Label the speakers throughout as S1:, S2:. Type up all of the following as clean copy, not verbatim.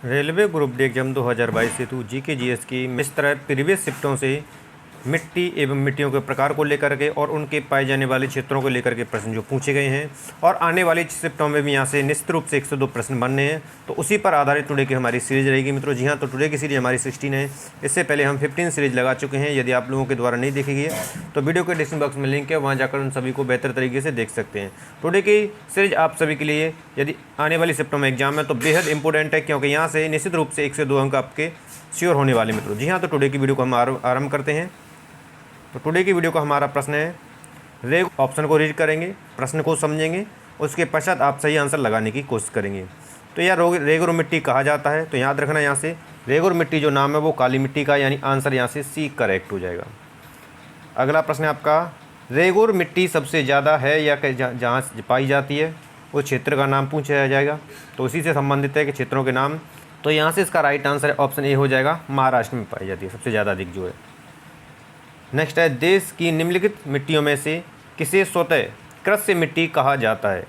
S1: Railway group D exam 2022 हेतु GK GS की इस तरह प्रीवियस शिफ्टों से मिट्टी एवं मिट्टियों के प्रकार को लेकर के और उनके पाए जाने वाले क्षेत्रों को लेकर के प्रश्न जो पूछे गए हैं और आने वाली शिफ्टों में भी यहाँ से निश्चित रूप से 102 प्रश्न बनने हैं। तो उसी पर आधारित टुडे की हमारी सीरीज रहेगी मित्रों। जी हाँ, तो टुडे की सीरीज हमारी 16 है। इससे पहले हम 15 सीरीज लगा चुके हैं। यदि आप लोगों के द्वारा नहीं देखी गई है तो वीडियो के डिस्क्रिप्शन बॉक्स में लिंक है, वहाँ जाकर उन सभी को बेहतर तरीके से देख सकते हैं। टुडे की सीरीज आप सभी के लिए यदि आने वाली शिफ्टों में एग्जाम है तो बेहद इंपॉर्टेंट है, क्योंकि यहाँ से निश्चित रूप से 1 से 2 अंक आपके श्योर होने वाले मित्रों। जी हाँ, तो टुडे की वीडियो को हम आरंभ करते हैं। तो टुडे की वीडियो का हमारा प्रश्न है, रेग ऑप्शन को रीड करेंगे, प्रश्न को समझेंगे, उसके पश्चात आप सही आंसर लगाने की कोशिश करेंगे। तो यह रेगुर मिट्टी कहा जाता है, तो याद रखना यहाँ से रेगुर मिट्टी जो नाम है वो काली मिट्टी का, यानी आंसर यहाँ से सी करेक्ट हो जाएगा। अगला प्रश्न है आपका, रेगुर मिट्टी सबसे ज़्यादा है या जहाँ पाई जाती है उस क्षेत्र का नाम पूछा जाएगा। तो उसी से संबंधित है कि क्षेत्रों के नाम। तो यहाँ से इसका राइट आंसर ऑप्शन ए हो जाएगा, महाराष्ट्र में पाई जाती है सबसे ज़्यादा अधिक जो है। नेक्स्ट है, देश की निम्नलिखित मिट्टियों में से किसे स्वतः कृष्य मिट्टी कहा जाता है।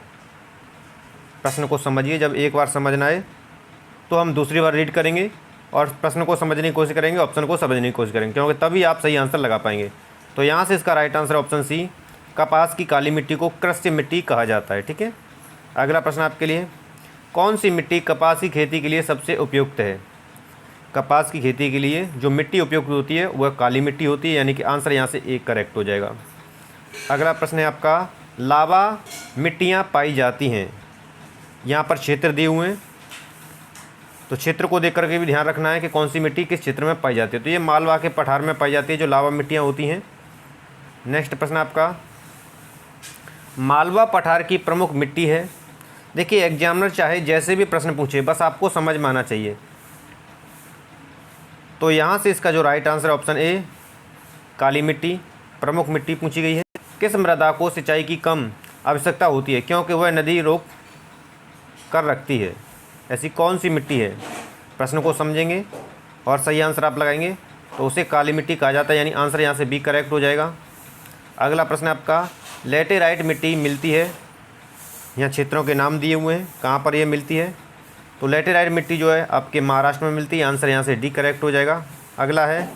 S1: प्रश्न को समझिए, जब एक बार समझना है तो हम दूसरी बार रीड करेंगे और प्रश्न को समझने की कोशिश करेंगे, ऑप्शन को समझने की कोशिश करेंगे, क्योंकि तभी आप सही आंसर लगा पाएंगे। तो यहाँ से इसका राइट आंसर ऑप्शन सी, कपास की काली मिट्टी को कृष्य मिट्टी कहा जाता है। ठीक है, अगला प्रश्न आपके लिए, कौन सी मिट्टी कपास की खेती के लिए सबसे उपयुक्त है। कपास की खेती के लिए जो मिट्टी उपयुक्त होती है वह काली मिट्टी होती है, यानी कि आंसर यहाँ से एक करेक्ट हो जाएगा। अगला प्रश्न है आपका, लावा मिट्टियाँ पाई जाती हैं। यहाँ पर क्षेत्र दिए हुए हैं, तो क्षेत्र को देख करके भी ध्यान रखना है कि कौन सी मिट्टी किस क्षेत्र में पाई जाती है। तो ये मालवा के पठार में पाई जाती है जो लावा मिट्टियाँ होती हैं। नेक्स्ट प्रश्न आपका, मालवा पठार की प्रमुख मिट्टी है। देखिए, एग्जामिनर चाहे जैसे भी प्रश्न पूछे, बस आपको समझ में आना चाहिए। तो यहाँ से इसका जो राइट आंसर ऑप्शन ए, काली मिट्टी प्रमुख मिट्टी पूछी गई है। किस मृदा को सिंचाई की कम आवश्यकता होती है क्योंकि वह नदी रोक कर रखती है, ऐसी कौन सी मिट्टी है। प्रश्न को समझेंगे और सही आंसर आप लगाएंगे तो उसे काली मिट्टी कहा जाता है, यानी आंसर यहाँ से बी करेक्ट हो जाएगा। अगला प्रश्न आपका, लेटेराइट मिट्टी मिलती है। यहाँ क्षेत्रों के नाम दिए हुए हैं, कहाँ पर यह मिलती है। तो लेटेराइट मिट्टी जो है आपके महाराष्ट्र में मिलती है, आंसर यहाँ से डी करेक्ट हो जाएगा। अगला है,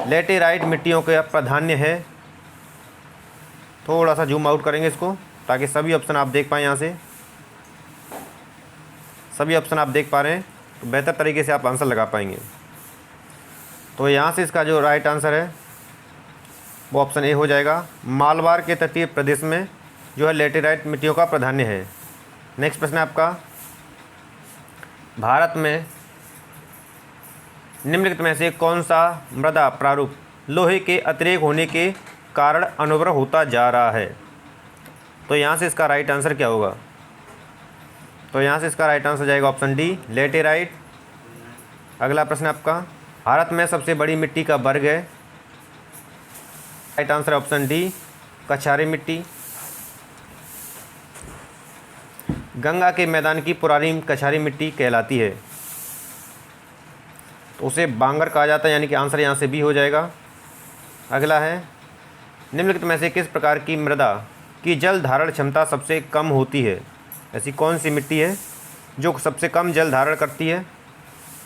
S1: लेटेराइट मिट्टियों का प्राधान्य है। थोड़ा सा जूम आउट करेंगे इसको ताकि सभी ऑप्शन आप देख पाएँ। यहाँ से सभी ऑप्शन आप देख पा रहे हैं तो बेहतर तरीके से आप आंसर लगा पाएंगे। तो यहाँ से इसका जो राइट आंसर है वो ऑप्शन ए हो जाएगा, मालवार के तटीय प्रदेश में जो है लेटेराइट मिट्टियों का प्राधान्य है। नेक्स्ट प्रश्न है आपका, भारत में निम्नलिखित में से कौन सा मृदा प्रारूप लोहे के अतिरेक होने के कारण अनउर्वर होता जा रहा है। तो यहाँ से इसका राइट आंसर क्या होगा। तो यहाँ से इसका राइट आंसर जाएगा ऑप्शन डी, लेटेराइट। अगला प्रश्न आपका, भारत में सबसे बड़ी मिट्टी का वर्ग है। Right answer option D, Kachari मिट्टी। गंगा के मैदान की पुरानी कछारी मिट्टी कहलाती है, तो उसे बांगर कहा जाता है, यानी कि आंसर यहाँ से बी हो जाएगा। अगला है, निम्नलिखित में से किस प्रकार की मृदा की जल धारण क्षमता सबसे कम होती है। ऐसी कौन सी मिट्टी है जो सबसे कम जल धारण करती है।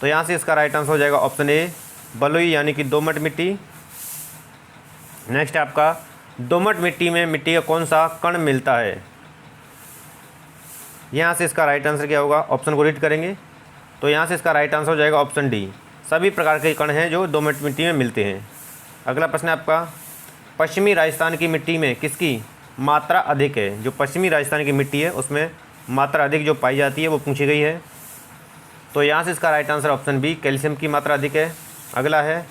S1: तो यहाँ से इसका राइट आंसर हो जाएगा ऑप्शन ए, बलुई यानी कि दोमट मिट्टी। नेक्स्ट आपका, दोमट मिट्टी में मिट्टी का कौन सा कण मिलता है। यहाँ से इसका राइट आंसर क्या होगा, ऑप्शन को रीड करेंगे तो यहाँ से इसका राइट आंसर हो जाएगा ऑप्शन डी, सभी प्रकार के कण हैं जो दोमट मिट्टी में मिलते हैं। अगला प्रश्न है आपका, पश्चिमी राजस्थान की मिट्टी में किसकी मात्रा अधिक है। जो पश्चिमी राजस्थान की मिट्टी है उसमें मात्रा अधिक जो पाई जाती है वो पूछी गई है। तो यहाँ से इसका right answer option B, calcium की मात्रा अधिक है। अगला है,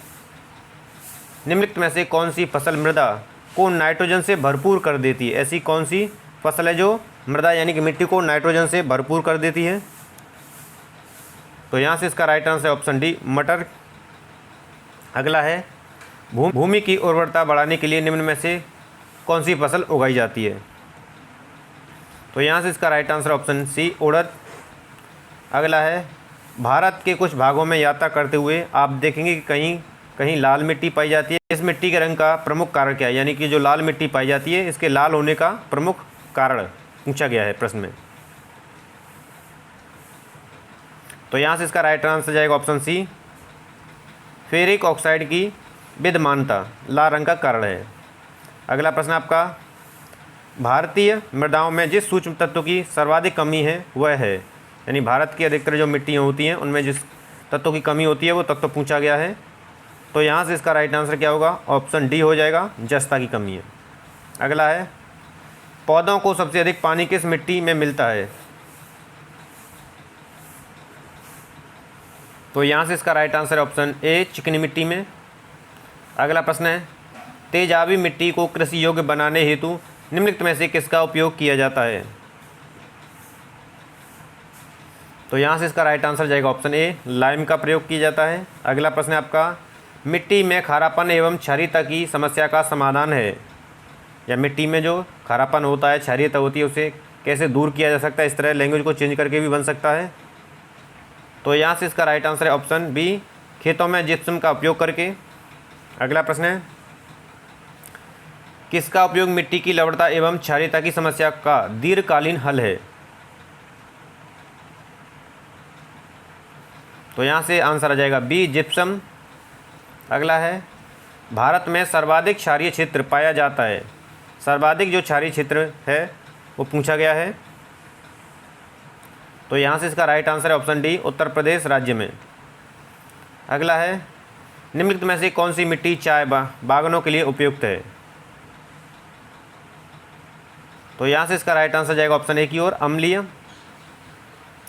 S1: निम्नलिखित में से कौन सी फसल मृदा को नाइट्रोजन से भरपूर कर देती है। ऐसी कौन सी फसल है जो मृदा यानी कि मिट्टी को नाइट्रोजन से भरपूर कर देती है। तो यहाँ से इसका राइट आंसर ऑप्शन डी, मटर। अगला है, भूमि की उर्वरता बढ़ाने के लिए निम्न में से कौन सी फसल उगाई जाती है। तो यहाँ से इसका राइट आंसर ऑप्शन सी, उड़द। अगला है, भारत के कुछ भागों में यात्रा करते हुए आप देखेंगे कि कहीं कहीं लाल मिट्टी पाई जाती है। इस मिट्टी के रंग का प्रमुख कारण क्या है, यानी कि जो लाल मिट्टी पाई जाती है इसके लाल होने का प्रमुख कारण पूछा गया है प्रश्न में। तो यहाँ से इसका राइट आंसर जाएगा ऑप्शन सी, फेरिक ऑक्साइड की विद्यमानता लाल रंग का कारण है। अगला प्रश्न आपका, भारतीय मृदाओं में जिस सूक्ष्म तत्व की सर्वाधिक कमी है वह है, यानी भारत की अधिकतर जो मिट्टियाँ होती हैं उनमें जिस तत्व की कमी होती है वो तत्व पूछा गया है। तो यहाँ से इसका राइट आंसर क्या होगा, ऑप्शन डी हो जाएगा, जस्ता की कमी है। अगला है, पौधों को सबसे अधिक पानी किस मिट्टी में मिलता है? तो यहाँ से इसका राइट आंसर है ऑप्शन ए, चिकनी मिट्टी में। अगला प्रश्न है, तेजाबी मिट्टी को कृषि योग्य बनाने हेतु निम्नलिखित में से किसका उपयोग किया जाता है? तो यहाँ से इसका राइट आंसर जाएगा ऑप्शन ए, लाइम का प्रयोग किया जाता है। अगला प्रश्न है आपका, मिट्टी में खारापन एवं क्षारीयता की समस्या का समाधान है, या मिट्टी में जो खारापन होता है, क्षारीयता होती है, उसे कैसे दूर किया जा सकता है? इस तरह लैंग्वेज को चेंज करके भी बन सकता है। तो यहाँ से इसका राइट आंसर है ऑप्शन बी, खेतों में जिप्सम का उपयोग करके। अगला प्रश्न है, किसका उपयोग मिट्टी की लवणता एवं क्षारीयता की समस्या का दीर्घकालीन हल है? तो यहाँ से आंसर आ जाएगा बी, जिप्सम। अगला है, भारत में सर्वाधिक क्षारीय क्षेत्र पाया जाता है, सर्वाधिक जो क्षारीय क्षेत्र है वो पूछा गया है। तो यहाँ से इसका राइट आंसर है ऑप्शन डी, उत्तर प्रदेश राज्य में। अगला है, निम्नलिखित में से कौन सी मिट्टी चाय बागानों के लिए उपयुक्त है? तो यहाँ से इसका राइट आंसर जाएगा ऑप्शन ए की ओर, अम्लीय।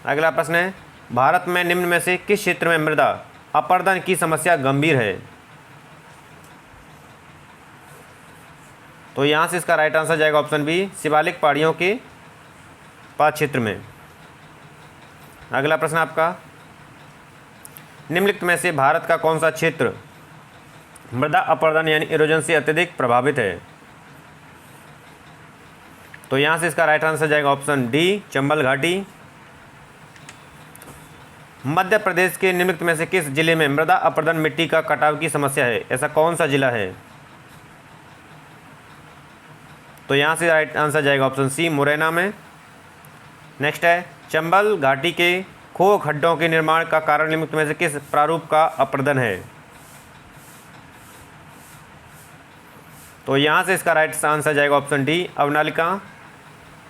S1: अगला प्रश्न है, भारत में निम्न में से किस क्षेत्र में मृदा अपरदन की समस्या गंभीर है? तो यहाँ से इसका राइट आंसर जाएगा ऑप्शन बी, शिवालिक पहाड़ियों के पास क्षेत्र में। अगला प्रश्न आपका, निम्नलिखित में से भारत का कौन सा क्षेत्र मृदा अपरदन यानी इरोजन से अत्यधिक प्रभावित है? तो यहाँ से इसका राइट आंसर जाएगा ऑप्शन डी, चंबल घाटी। मध्य प्रदेश के निम्नलिखित में से किस जिले में मृदा अपरदन मिट्टी का कटाव की समस्या है? ऐसा कौन सा जिला है? तो यहाँ से राइट आंसर जाएगा ऑप्शन सी, मुरैना में। नेक्स्ट है, चंबल घाटी के खो खड्डों के निर्माण का कारण निम्नलिखित में से किस प्रारूप का अपरदन है? तो यहाँ से इसका राइट आंसर जाएगा ऑप्शन डी, अवनालिका।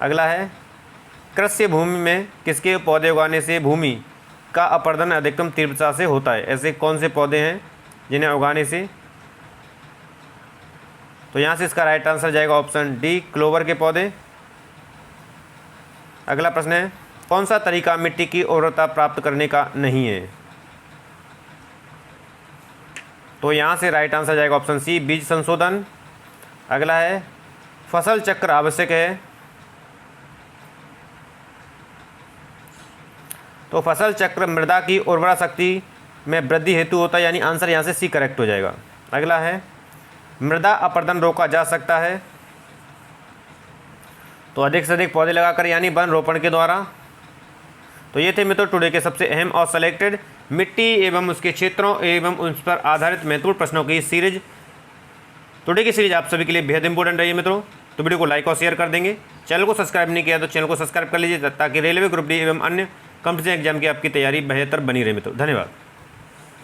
S1: अगला है, कृषि भूमि में किसके पौधे उगाने से भूमि का अपरदन अधिकतम तीव्रता से होता है? ऐसे कौन से पौधे हैं जिन्हें उगाने से? तो यहाँ से इसका राइट आंसर जाएगा ऑप्शन डी, क्लोवर के पौधे। अगला प्रश्न है, कौन सा तरीका मिट्टी की उर्वरता प्राप्त करने का नहीं है? तो यहाँ से राइट आंसर जाएगा ऑप्शन सी, बीज संशोधन। अगला है, फसल चक्र आवश्यक है। तो फसल चक्र मृदा की उर्वरा शक्ति में वृद्धि हेतु होता है, यानी आंसर यहाँ से सी करेक्ट हो जाएगा। अगला है, मृदा अपरदन रोका जा सकता है तो अधिक से अधिक पौधे लगाकर, यानी वन रोपण के द्वारा। तो ये थे मित्रों टुडे के सबसे अहम और सेलेक्टेड मिट्टी एवं उसके क्षेत्रों एवं उस पर आधारित महत्वपूर्ण प्रश्नों की सीरीज। टुडे की सीरीज आप सभी के लिए बेहद इंपॉर्टेंट रही है मित्रों, तो वीडियो को लाइक और शेयर कर देंगे। चैनल को सब्सक्राइब नहीं किया तो चैनल को सब्सक्राइब कर लीजिए ताकि रेलवे ग्रुप डी एवं अन्य कॉम्पिटिशन एग्जाम की आपकी तैयारी बेहतर बनी रहे मित्रों। धन्यवाद।